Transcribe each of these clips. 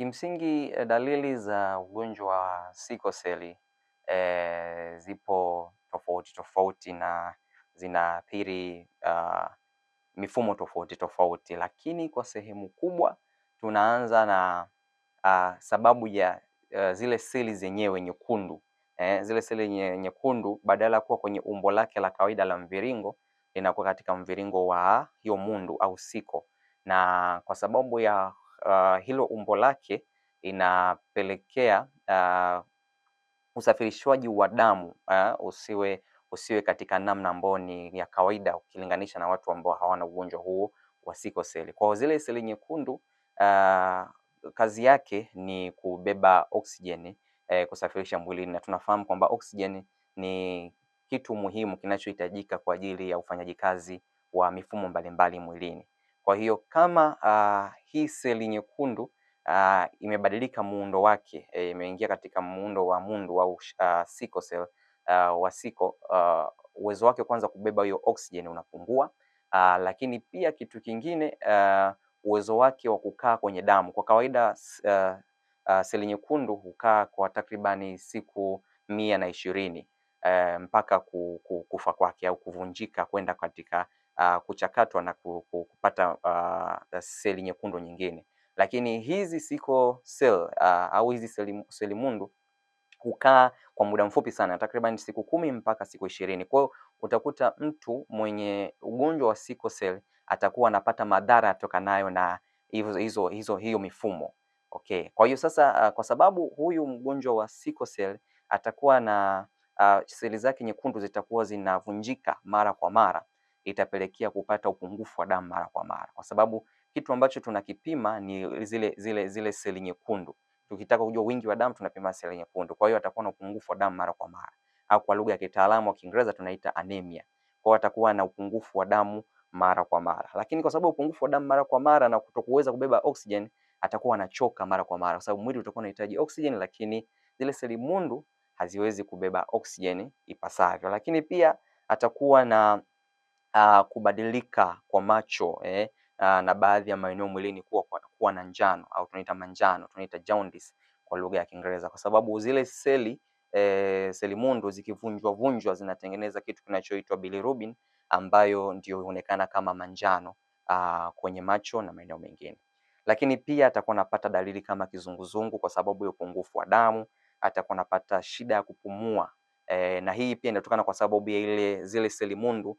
Kimsingi dalili za ugonjwa wa sickle cell zipo tofauti tofauti na zinaathiri mifumo tofauti tofauti, lakini kwa sehemu kubwa tunaanza na sababu ya zile seli zenyewe nyekundu. Zile seli nyekundu badala ya kuwa kwenye umbo lake la kawaida la mviringo linakuwa katika mviringo wa hiyo mundu au siko, na kwa sababu ya hilo umbo lake inapelekea usafirishwaji wa damu usiwe katika namna ambayo ni ya kawaida ukilinganisha na watu ambao hawana ugonjwa huo wa sickle cell. Kwa zile seli nyekundu kazi yake ni kubeba oksijeni kusafirisha mwilini, na tunafahamu kwamba oksijeni ni kitu muhimu kinachohitajika kwa ajili ya ufanyaji kazi wa mifumo mbalimbali mwilini. Kwa hiyo kama hii seli nyekundu imebadilika muundo wake, imeingia katika muundo wa mundu au sickle cell wa sickle, uwezo wake kwanza kubeba hiyo oksijeni unapungua, lakini pia kitu kingine uwezo wake wa kukaa kwenye damu. Kwa kawaida seli nyekundu hukaa kwa takribani siku 120 mpaka kufa kwake au kuvunjika kwenda katika kuchakatwa na kupata seli nyekundu nyingine. Lakini hizi sickle cell au hizi seli mundu hukaa kwa muda mfupi sana, takriban siku 10 mpaka siku 20. Kwa hiyo utakuta mtu mwenye ugonjwa wa sickle cell atakuwa anapata madhara yatokanayo na hiyo mifumo. Okay. Kwa hiyo sasa kwa sababu huyu mgonjwa wa sickle cell atakuwa na seli zake nyekundu zitakuwa zinavunjika mara kwa mara, itapelekea kupata upungufu wa damu mara kwa mara, kwa sababu kitu ambacho tunakipima ni zile seli nyekundu. Tukitaka kujua wingi wa damu tunapima seli nyekundu. Kwa hiyo atakuwa na upungufu wa damu mara kwa mara, au kwa lugha ya kitaalamu wa Kiingereza tunaita anemia. Kwa hiyo atakuwa na upungufu wa damu mara kwa mara, lakini kwa sababu upungufu wa damu mara kwa mara na kutokuweza kubeba oxygen, atakuwa anachoka mara kwa mara, kwa sababu mwili utakuwa unahitaji oxygen, lakini zile seli mundu haziwezi kubeba oxygen ipasavyo. Lakini pia atakuwa na kubadilika kwa macho na baadhi ya maeneo mwilini kuwa na njano au tunaita manjano, tunaita jaundice kwa lugha ya Kiingereza, kwa sababu zile seli mundu zikivunjwa zinatengeneza kitu kinachoitwa bilirubin, ambayo ndio huonekana kama manjano kwenye macho na maeneo mengine. Lakini pia atakuwa anapata dalili kama kizunguzungu kwa sababu ya upungufu wa damu, atakuwa anapata shida ya kupumua na hii pia inatokana kwa sababu ya zile seli mundu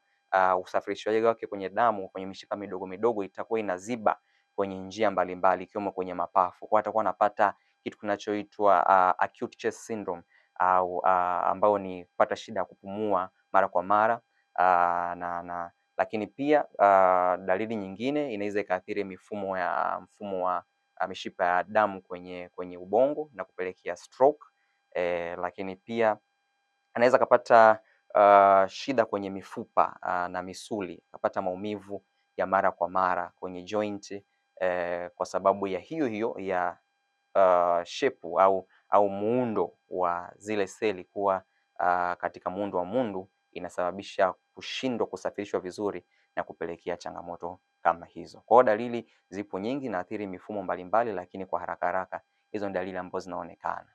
usafirishaji wake kwenye damu kwenye mishipa midogo midogo itakuwa inaziba kwenye njia mbalimbali ikiwemo kwenye mapafu. Kwa atakuwa anapata kitu kinachoitwa acute chest syndrome au ambao ni kupata shida ya kupumua mara kwa mara lakini pia dalili nyingine inaweza ikaathiri mfumo wa mishipa ya damu kwenye ubongo na kupelekea stroke. Lakini pia anaweza akapata shida kwenye mifupa na misuli, akapata maumivu ya mara kwa mara kwenye joint kwa sababu ya hiyo ya shape au muundo wa zile seli kuwa katika muundo wa mundu, inasababisha kushindwa kusafirishwa vizuri na kupelekea changamoto kama hizo. Kwa hiyo dalili zipo nyingi na athiri mifumo mbalimbali, lakini kwa haraka haraka hizo ni dalili ambazo zinaonekana.